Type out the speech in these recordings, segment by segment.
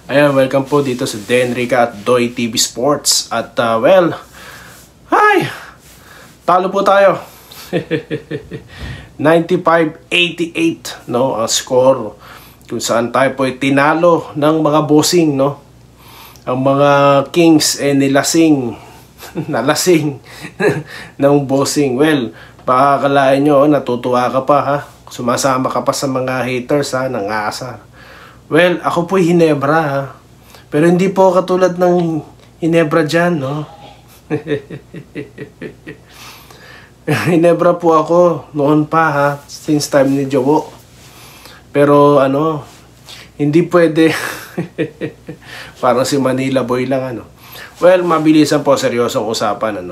Ayan, welcome po dito sa Denrica at Doy TV Sports. At talo po tayo. 95-88, no, ang score. Kung saan tayo po ay tinalo ng mga bossing, no. Ang mga Kings nilasing, nalasing ng bossing. Well, baka akalain nyo, natutuwa ka pa, ha. Sumasama ka pa sa mga haters, ha, nangasar. Well, ako po Hinebra, ha. Pero hindi po katulad ng Hinebra dyan, no? Hinebra po ako noon pa, ha. Since time ni Jowo. Pero, hindi pwede. Parang si Manila Boy lang, Well, mabilisan po, seryosong usapan,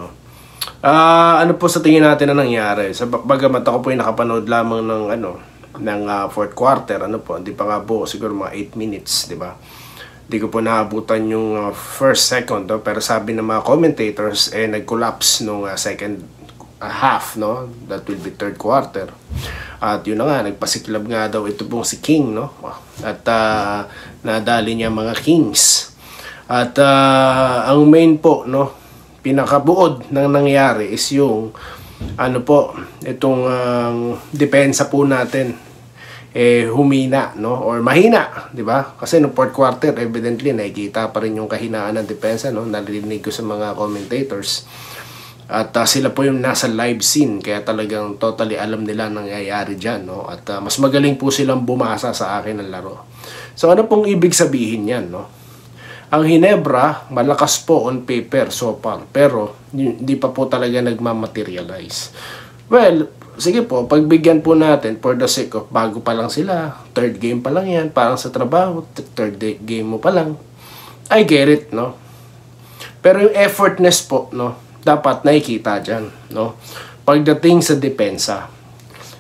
ano po sa tingin natin na nangyari? Bagamat ako po ay nakapanood lamang ng fourth quarter, hindi pa nga po siguro mga 8 minutes, di ba? Hindi ko po naabutan yung first second, pero sabi ng mga commentators nag-collapse nung second half, no? That will be third quarter. At yun na nga, nagpasiklab nga daw ito pong si King, no? At nadali niya mga Kings. At ang main po, no, pinakabuod ng nangyari is yung itong depensa po natin humina, no, or mahina, di ba? Kasi no fourth quarter evidently nakikita pa rin yung kahinaan ng depensa, no, narinig ko sa mga commentators. At sila po yung nasa live scene, kaya talagang totally alam nila nangyayari diyan, no. At mas magaling po silang bumasa sa akin ng laro. So ano pong ibig sabihin yan, no? Ang Hinebra, malakas po on paper so far, pero hindi pa po talaga nagmamaterialize. Well, sige po, pagbigyan po natin for the sake of bago pa lang sila, third game pa lang yan, parang sa trabaho, third game mo pa lang, I get it, no? Pero yung effortness po, no, dapat nakikita dyan, no? Pagdating sa depensa,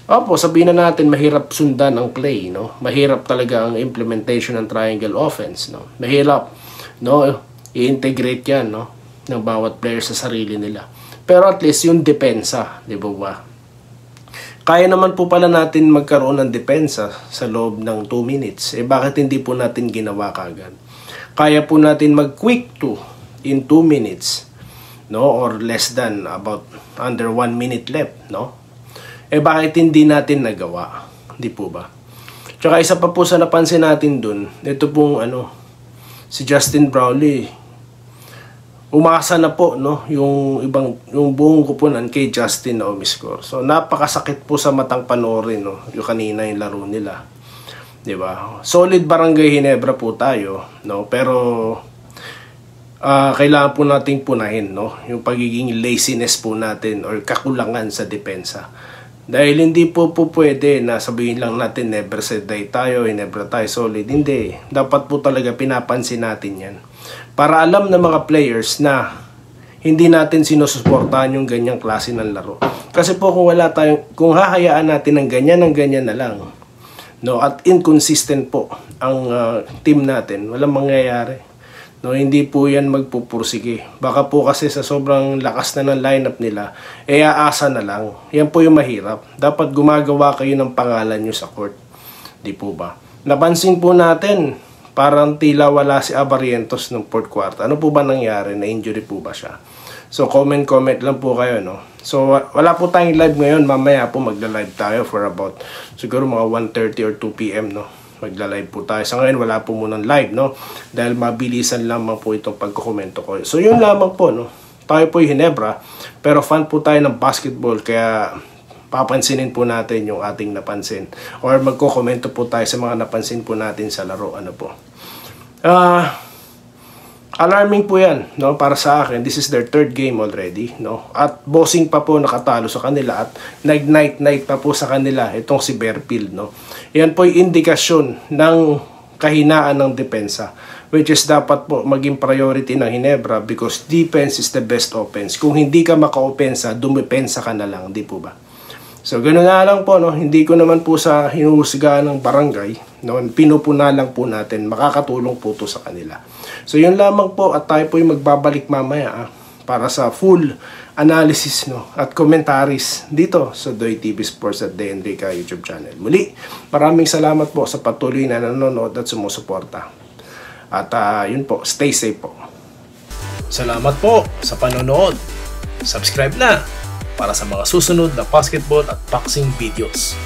opo, sabihin na natin mahirap sundan ang play, no? Mahirap talaga ang implementation ng triangle offense, no? Mahirap, no, i-integrate yan, no, ng bawat player sa sarili nila. Pero at least yung depensa, di ba? Kaya naman po pala natin magkaroon ng depensa sa loob ng 2 minutes. Bakit hindi po natin ginawa kagad? Kaya po natin mag-quick 2 in 2 minutes, no, or less than about under 1 minute left, no? Bakit hindi natin nagawa? Di po ba? Tsaka isa pa po sa napansin natin dun, ito pong si Justin Brownlee, umasa na po, no, yung buong kupunan kay Justin na umiscore. So napakasakit po sa matang panoorin, no, yung kanina yung laro nila, di ba? Solid Barangay Hinebra po tayo, no, pero kailangan po nating punahin, no, yung pagiging laziness po natin or kakulangan sa depensa. Dahil hindi po pwede na sabihin lang natin never say die tayo, Hinebra tayo solid. Hindi. Dapat po talaga pinapansin natin yan. Para alam ng mga players na hindi natin sinusuportahan yung ganyang klase ng laro. Kasi po kung hahayaan natin ng ganyan na lang, no, at inconsistent po ang team natin, walang mangyayari. No, hindi po yan magpupursige. Baka po kasi sa sobrang lakas na ng lineup nila, aasa na lang. Yan po yung mahirap. Dapat gumagawa kayo ng pangalan nyo sa court. Di po ba? Napansin po natin, parang tila wala si Abarientos ng fourth quarter. Ano po ba nangyari? Na-injury po ba siya? So comment lang po kayo, no? So wala po tayong live ngayon. Mamaya po magla-live tayo for about siguro mga 1:30 or 2 PM, no? Magla-live po tayo. Sa ngayon, wala po munang live, no? Dahil mabilisan lamang po itong pagkukomento ko. So, yun lamang po, no? Tayo po yung Hinebra, pero fan po tayo ng basketball, kaya papansinin po natin yung ating napansin. Or magkukomento po tayo sa mga napansin po natin sa laro, alarming po yan, no? Para sa akin, this is their third game already, no? At bossing pa po nakatalo sa kanila at nag-night pa po sa kanila itong si Berfield, no? Yan po yung indikasyon ng kahinaan ng depensa, which is dapat po maging priority ng Hinebra because defense is the best offense. Kung hindi ka maka-opensa, dumepensa ka na lang, di po ba? So, gano'n na lang po, no? Hindi ko naman po sa hinuhusgahan ng barangay, no? Pinupuna lang po natin, makakatulong po to sa kanila. So, yun lamang po at tayo po yung magbabalik mamaya para sa full analysis, no, at commentaries dito sa Doy TV Sports at Denrica YouTube channel. Muli, maraming salamat po sa patuloy na nanonood at sumusuporta. At yun po, stay safe po. Salamat po sa panonood. Subscribe na para sa mga susunod na basketball at boxing videos.